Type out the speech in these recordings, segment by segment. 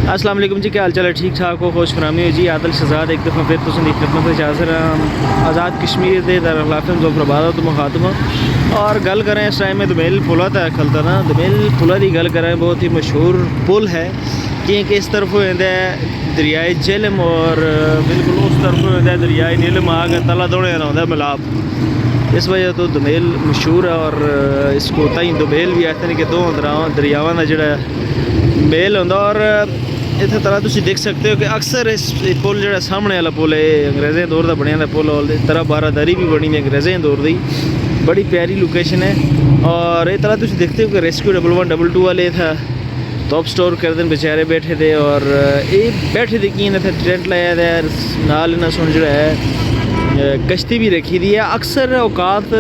अस्सलाम वालेकुम जी, क्या हाल चाल है? ठीक ठाक हो, खुश फरहमी हो जी। आदिल शहजाद एक दफ़ा फिर तुम खिदमत में हाज़िर हां। आज़ाद कश्मीर के दरख्लाफ़ ज़फ़राबाद तो मुखातब और गल करें इस टाइम में दमेल पुला तक खलता ना दमेल पुला की गल करें। बहुत ही मशहूर पुल है क्योंकि इस तरफ हो जाता है दरियाए झेलम और बिल्कुल उस तरफ हो जाता है दरियाए नीलम आगे तला दौड़े होता है मिलाप। इस वजह तो दमेल मशहूर है और इसको तई दमेल भी आखते हैं कि दो दरियावां का जोड़ा मेल होंदा। और इत्थे तरह तुम देख सकते हो कि अक्सर इस पुल जो सामने वाला पुल है अंग्रेज़ें दौर का बनया पुल और तरह बारादारी भी बनी है अंग्रेज़ें दौर की। बड़ी प्यारी लोकेशन है और ये तरह तुम देखते हो कि रेस्क्यू 1112 वाले था टॉप स्टोर कर दिन बेचारे बैठे थे और ये बैठे थे कि इन्हें टेंट लाया था नाल इन्हें सुन जो है कश्ती भी रखी दी है। अक्सर औकात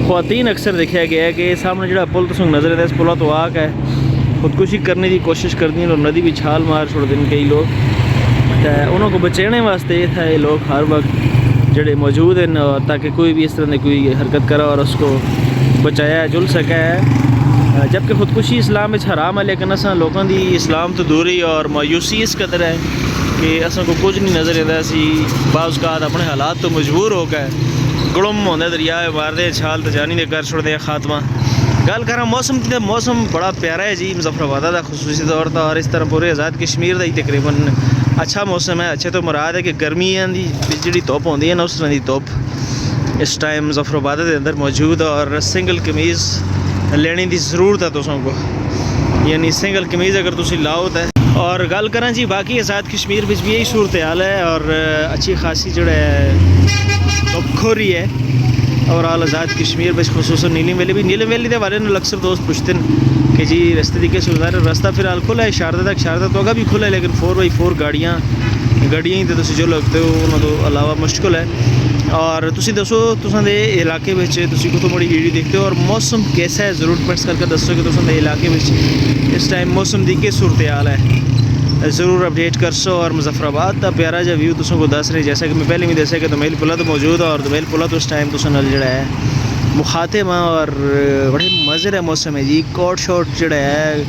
ख्वातीन अक्सर देखा गया है कि सामने जो पुल तुम नज़र आता है इस पुल तो आग है खुदकुशी करने की कोशिश करती हैं और नदी भी छाल मार छोड़ दें कई लोग। तो उन्होंने बचाने वास्ते ये था ये लोग हर वक्त जड़े मौजूद हैं और ताकि कोई भी इस तरह की कोई हरकत करा और उसको बचाया जुल सका है। जबकि खुदकुशी इस्लाम में हराम है लेकिन असा लोगों की इस्लाम तो दूरी और मायूसी इस कदर है कि असा को कुछ नहीं नज़र आता। असी बाज़ का अपने हालात तो मजबूर हो गए गुड़म होंगे दरिया मारते छाल तो जानी दे कर छोड़ते खात्मा। गल करा मौसम की तो मौसम बड़ा प्यारा है जी मुज़फ़्फ़राबाद का खुसूसी तौर पर और इस तरह पूरे आज़ाद कश्मीर का ही तकरीबन अच्छा मौसम है। अच्छे तो मुराद है कि गर्मियां की जी धुप होंदी है ना उस तरह की धुप इस टाइम मुज़फ़्फ़राबाद के अंदर मौजूद है। और सिंगल कमीज़ लेने की ज़रूरत है तुसों को, यानी सिंगल कमीज़ अगर तुम लाओ तो। और गल करें जी बाकी आज़ाद कश्मीर भी यही सूरत हाल है और अच्छी खासी जो है धुपखोरी है। और आज़ाद कश्मीर बस खसूसन नीलम वैली के बारे में अक्सर दोस्त पूछते हैं कि जी रस्ते की कैसे गुजारे। रास्ता फिलहाल खुला है शारदा तो अगर भी खुला है लेकिन 4x4 गाड़ियाँ ही तो जो लगते हो उन्होंने तो अलावा मुश्किल है। और तुम दसो तुसांदे इलाके में कितों बड़ी वीडियो देखते हो और मौसम कैसा है ज़रूर कमेंट्स करके दसो कि तुसांदे इलाके में इस टाइम मौसम की क्या सूरत हाल है ज़रूर अपडेट कर सो। और मुज़फ़्फ़राबाद का प्यारा जो व्यू तुसों को दस रहे जैसा कि मैं पहले भी दसा कि दमेल पुला तो मौजूद है और दमेल पुला तो उस टाइम तुम नाल जो है मुखातिब है और बड़े मज़े का मौसम है जी। कोट शॉट जो है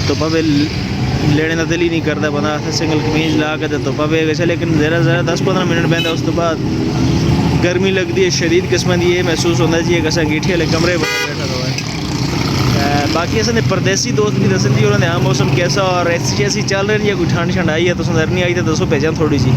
तो भावे लेने का दिल ही नहीं करता बंदा सिंगल कमीज़ ला के तो भावे वैसे लेकिन ज़रा 10-15 मिनट बहता उस तो बाद गर्मी लगती है शदीद किस्म की ये महसूस होता है जी एक अंगीठी वाले कमरे बैठा हुआ है। बाकी असें परदेसी दोस्त भी दसन जी उन्होंने हाँ मौसम कैसा और ऐसी चल रही है कोई ठंड आई है तो नज़र नहीं आई तो दसो भेजा थोड़ी सी।